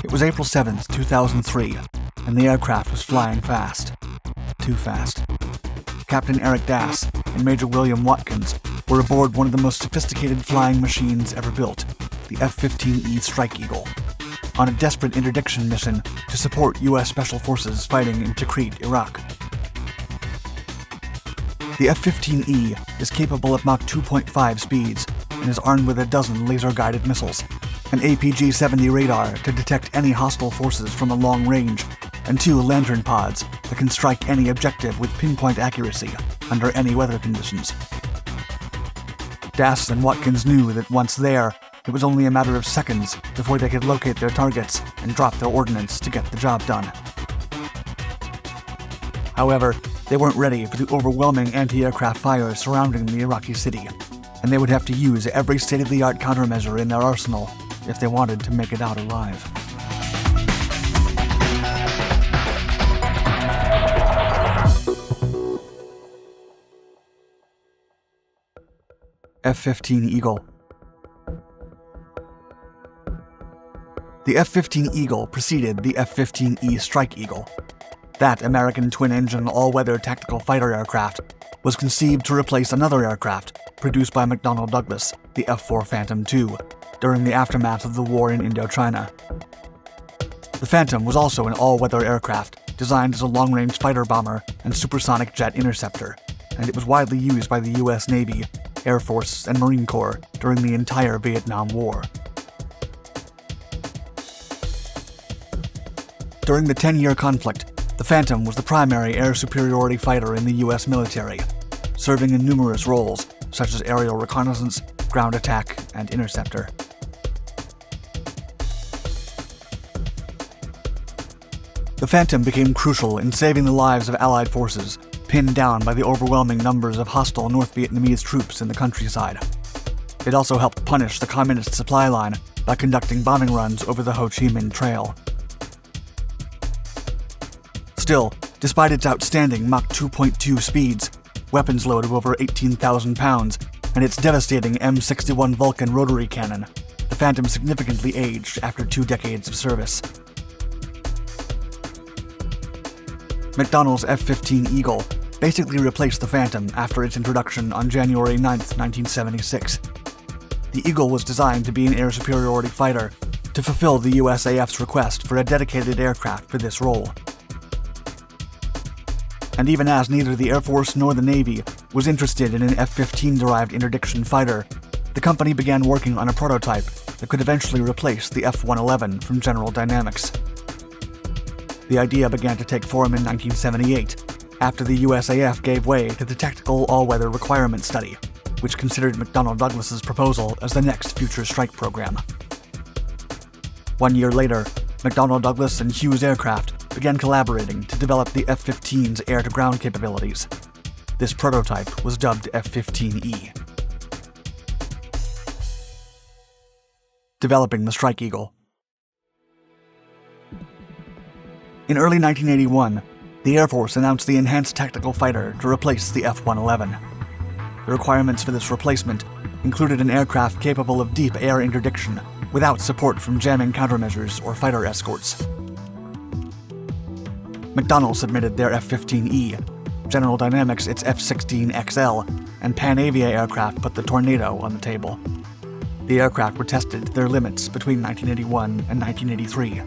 It was April 7th, 2003, and the aircraft was flying fast. Too fast. Captain Eric Dass and Major William Watkins were aboard one of the most sophisticated flying machines ever built, the F-15E Strike Eagle, on a desperate interdiction mission to support U.S. Special Forces fighting in Tikrit, Iraq. The F-15E is capable of Mach 2.5 speeds and is armed with a dozen laser-guided missiles, an APG-70 radar to detect any hostile forces from a long range, and 2 LANTIRN pods that can strike any objective with pinpoint accuracy under any weather conditions. Dass and Watkins knew that once there, it was only a matter of seconds before they could locate their targets and drop their ordnance to get the job done. However, they weren't ready for the overwhelming anti-aircraft fire surrounding the Iraqi city, and they would have to use every state-of-the-art countermeasure in their arsenal if they wanted to make it out alive. F-15 Eagle. The F-15 Eagle preceded the F-15E Strike Eagle. That American twin-engine all-weather tactical fighter aircraft was conceived to replace another aircraft produced by McDonnell Douglas, the F-4 Phantom II, during the aftermath of the war in Indochina. The Phantom was also an all-weather aircraft designed as a long-range fighter bomber and supersonic jet interceptor, and it was widely used by the U.S. Navy, Air Force, and Marine Corps during the entire Vietnam War. During the 10-year conflict, the Phantom was the primary air superiority fighter in the U.S. military, serving in numerous roles such as aerial reconnaissance, ground attack, and interceptor. The Phantom became crucial in saving the lives of Allied forces, pinned down by the overwhelming numbers of hostile North Vietnamese troops in the countryside. It also helped punish the communist supply line by conducting bombing runs over the Ho Chi Minh Trail. Still, despite its outstanding Mach 2.2 speeds, weapons load of over 18,000 pounds, and its devastating M61 Vulcan rotary cannon, the Phantom significantly aged after 2 decades of service. McDonnell's F-15 Eagle basically replaced the Phantom after its introduction on January 9, 1976. The Eagle was designed to be an air superiority fighter to fulfill the USAF's request for a dedicated aircraft for this role. And even as neither the Air Force nor the Navy was interested in an F-15-derived interdiction fighter, the company began working on a prototype that could eventually replace the F-111 from General Dynamics. The idea began to take form in 1978, after the USAF gave way to the Tactical All-Weather Requirement Study, which considered McDonnell Douglas's proposal as the next future strike program. 1 year later, McDonnell Douglas and Hughes Aircraft began collaborating to develop the F-15's air-to-ground capabilities. This prototype was dubbed F-15E. Developing the Strike Eagle. In early 1981, the Air Force announced the Enhanced Tactical Fighter to replace the F-111. The requirements for this replacement included an aircraft capable of deep air interdiction without support from jamming countermeasures or fighter escorts. McDonnell submitted their F-15E, General Dynamics its F-16XL, and Panavia Aircraft put the Tornado on the table. The aircraft were tested to their limits between 1981 and 1983.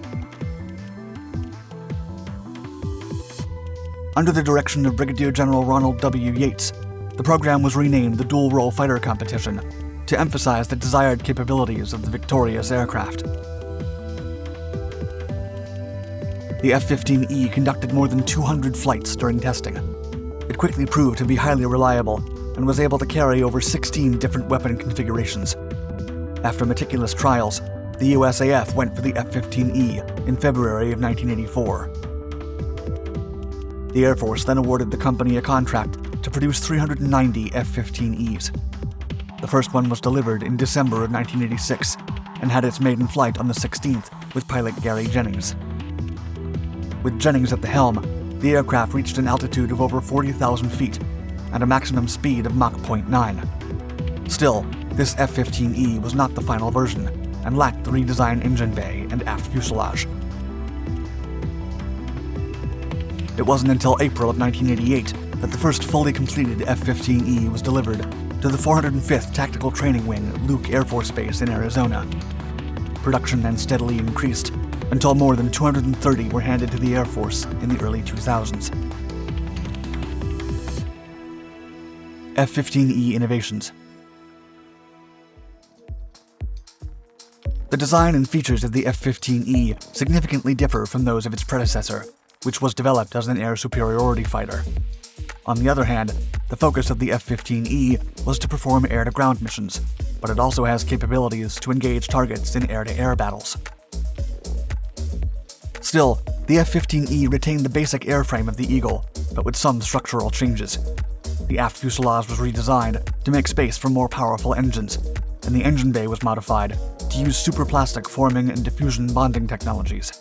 Under the direction of Brigadier General Ronald W. Yates, the program was renamed the Dual-Role Fighter Competition to emphasize the desired capabilities of the victorious aircraft. The F-15E conducted more than 200 flights during testing. It quickly proved to be highly reliable and was able to carry over 16 different weapon configurations. After meticulous trials, the USAF went for the F-15E in February of 1984. The Air Force then awarded the company a contract to produce 390 F-15Es. The first one was delivered in December of 1986 and had its maiden flight on the 16th with pilot Gary Jennings. With Jennings at the helm, the aircraft reached an altitude of over 40,000 feet and a maximum speed of Mach 0.9. Still, this F-15E was not the final version, and lacked the redesigned engine bay and aft fuselage. It wasn't until April of 1988 that the first fully completed F-15E was delivered to the 405th Tactical Training Wing, Luke Air Force Base in Arizona. Production then steadily increased until more than 230 were handed to the Air Force in the early 2000s. F-15E innovations. The design and features of the F-15E significantly differ from those of its predecessor, which was developed as an air superiority fighter. On the other hand, the focus of the F-15E was to perform air-to-ground missions, but it also has capabilities to engage targets in air-to-air battles. Still, the F-15E retained the basic airframe of the Eagle, but with some structural changes. The aft fuselage was redesigned to make space for more powerful engines, and the engine bay was modified to use superplastic forming and diffusion bonding technologies.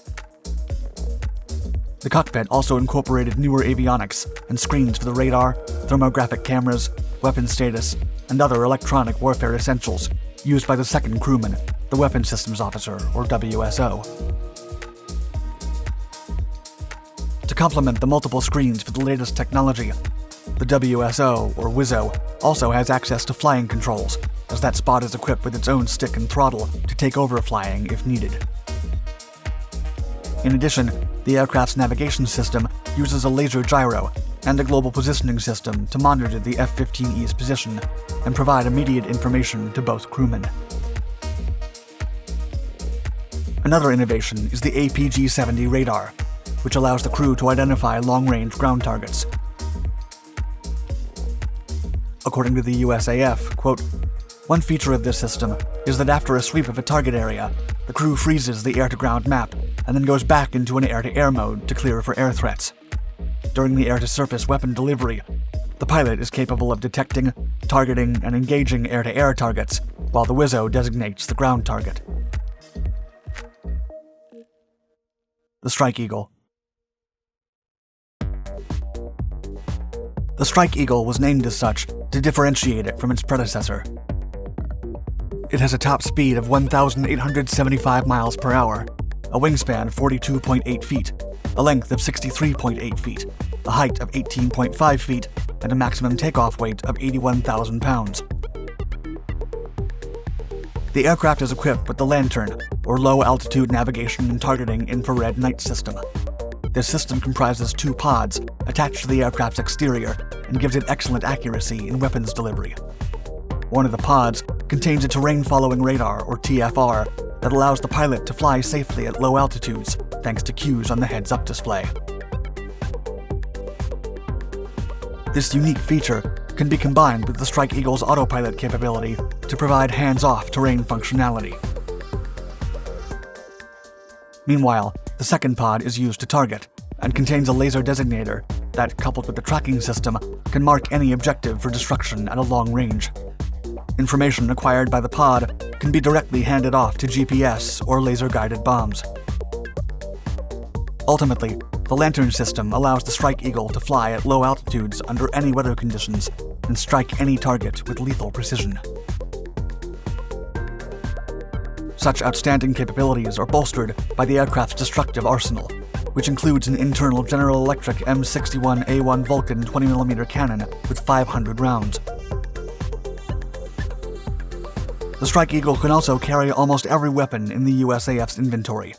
The cockpit also incorporated newer avionics and screens for the radar, thermographic cameras, weapon status, and other electronic warfare essentials used by the second crewman, the Weapons Systems Officer, or WSO. To complement the multiple screens for the latest technology, the WSO, or WISO, also has access to flying controls, as that spot is equipped with its own stick and throttle to take over flying if needed. In addition, the aircraft's navigation system uses a laser gyro and a global positioning system to monitor the F-15E's position and provide immediate information to both crewmen. Another innovation is the APG-70 radar, which allows the crew to identify long-range ground targets. According to the USAF, quote, "One feature of this system is that after a sweep of a target area, the crew freezes the air-to-ground map and then goes back into an air-to-air mode to clear for air threats. During the air-to-surface weapon delivery, the pilot is capable of detecting, targeting, and engaging air-to-air targets, while the WISO designates the ground target." The Strike Eagle. The Strike Eagle was named as such to differentiate it from its predecessor. It has a top speed of 1,875 miles per hour, a wingspan of 42.8 feet, a length of 63.8 feet, a height of 18.5 feet, and a maximum takeoff weight of 81,000 pounds. The aircraft is equipped with the LANTIRN, or Low-Altitude Navigation and Targeting Infrared Night System. This system comprises 2 pods attached to the aircraft's exterior and gives it excellent accuracy in weapons delivery. One of the pods contains a terrain-following radar, or TFR, that allows the pilot to fly safely at low altitudes thanks to cues on the heads-up display. This unique feature can be combined with the Strike Eagle's autopilot capability to provide hands-off terrain functionality. Meanwhile, the second pod is used to target and contains a laser designator that, coupled with the tracking system, can mark any objective for destruction at a long range. Information acquired by the pod can be directly handed off to GPS or laser-guided bombs. Ultimately, the LANTIRN system allows the Strike Eagle to fly at low altitudes under any weather conditions and strike any target with lethal precision. Such outstanding capabilities are bolstered by the aircraft's destructive arsenal, which includes an internal General Electric M61A1 Vulcan 20mm cannon with 500 rounds. The Strike Eagle can also carry almost every weapon in the USAF's inventory.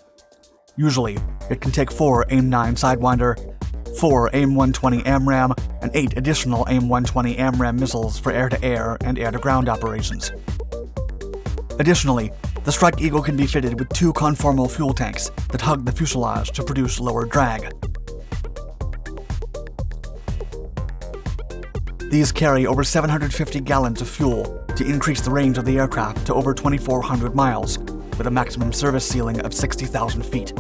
Usually, it can take 4 AIM-9 Sidewinder, 4 AIM-120 AMRAAM, and 8 additional AIM-120 AMRAAM missiles for air-to-air and air-to-ground operations. Additionally, the Strike Eagle can be fitted with 2 conformal fuel tanks that hug the fuselage to produce lower drag. These carry over 750 gallons of fuel to increase the range of the aircraft to over 2,400 miles, with a maximum service ceiling of 60,000 feet.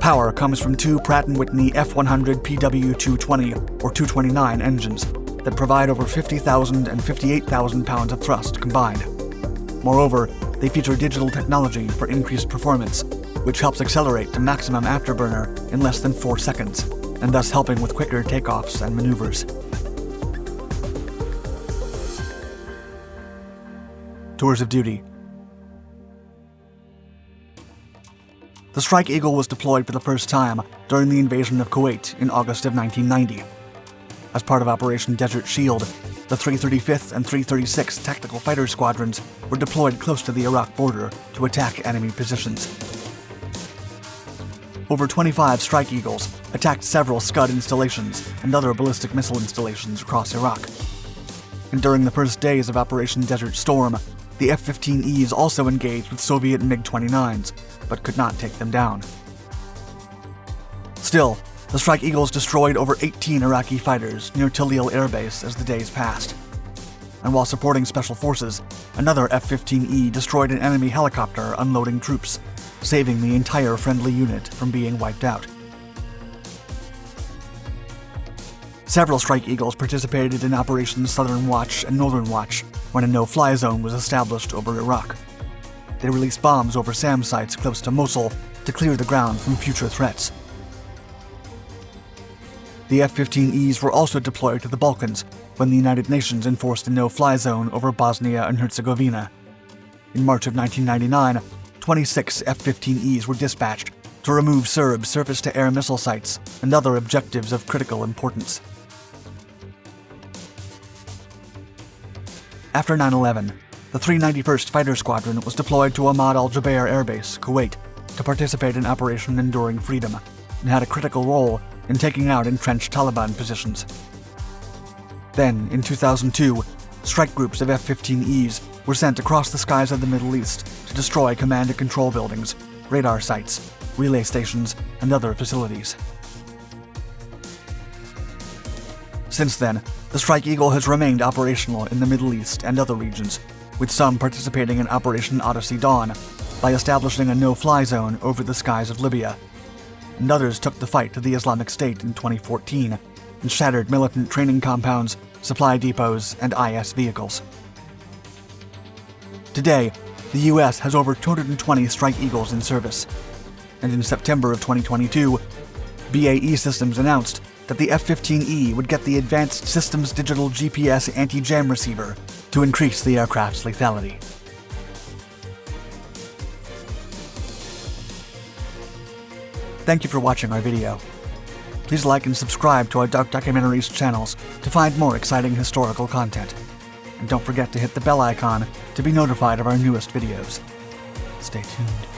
Power comes from 2 Pratt & Whitney F100 PW220 or 229 engines that provide over 50,000 and 58,000 pounds of thrust combined. Moreover, they feature digital technology for increased performance, which helps accelerate to maximum afterburner in less than 4 seconds, and thus helping with quicker takeoffs and maneuvers. tours of duty. The Strike Eagle was deployed for the first time during the invasion of Kuwait in August of 1990. As part of Operation Desert Shield, the 335th and 336th Tactical Fighter Squadrons were deployed close to the Iraq border to attack enemy positions. Over 25 Strike Eagles attacked several Scud installations and other ballistic missile installations across Iraq. And during the first days of Operation Desert Storm, the F-15Es also engaged with Soviet MiG-29s, but could not take them down. Still, the Strike Eagles destroyed over 18 Iraqi fighters near Tallil Air Base as the days passed. And while supporting special forces, another F-15E destroyed an enemy helicopter unloading troops, saving the entire friendly unit from being wiped out. Several Strike Eagles participated in Operations Southern Watch and Northern Watch when a no-fly zone was established over Iraq. They released bombs over SAM sites close to Mosul to clear the ground from future threats. The F-15Es were also deployed to the Balkans when the United Nations enforced a no-fly zone over Bosnia and Herzegovina. In March of 1999, 26 F-15Es were dispatched to remove Serb surface-to-air missile sites and other objectives of critical importance. After 9/11, the 391st Fighter Squadron was deployed to Ahmad al-Jaber Air Base, Kuwait, to participate in Operation Enduring Freedom, and had a critical role in taking out entrenched Taliban positions. Then, in 2002, strike groups of F-15Es were sent across the skies of the Middle East to destroy command and control buildings, radar sites, relay stations, and other facilities. Since then, the Strike Eagle has remained operational in the Middle East and other regions, with some participating in Operation Odyssey Dawn by establishing a no-fly zone over the skies of Libya, and others took the fight to the Islamic State in 2014 and shattered militant training compounds, supply depots, and IS vehicles. Today, the U.S. has over 220 Strike Eagles in service, and in September of 2022, BAE Systems announced that the F-15E would get the Advanced Systems Digital GPS Anti-Jam Receiver to increase the aircraft's lethality. Thank you for watching our video. Please like and subscribe to our Documentaries channels to find more exciting historical content. And don't forget to hit the bell icon to be notified of our newest videos. Stay tuned.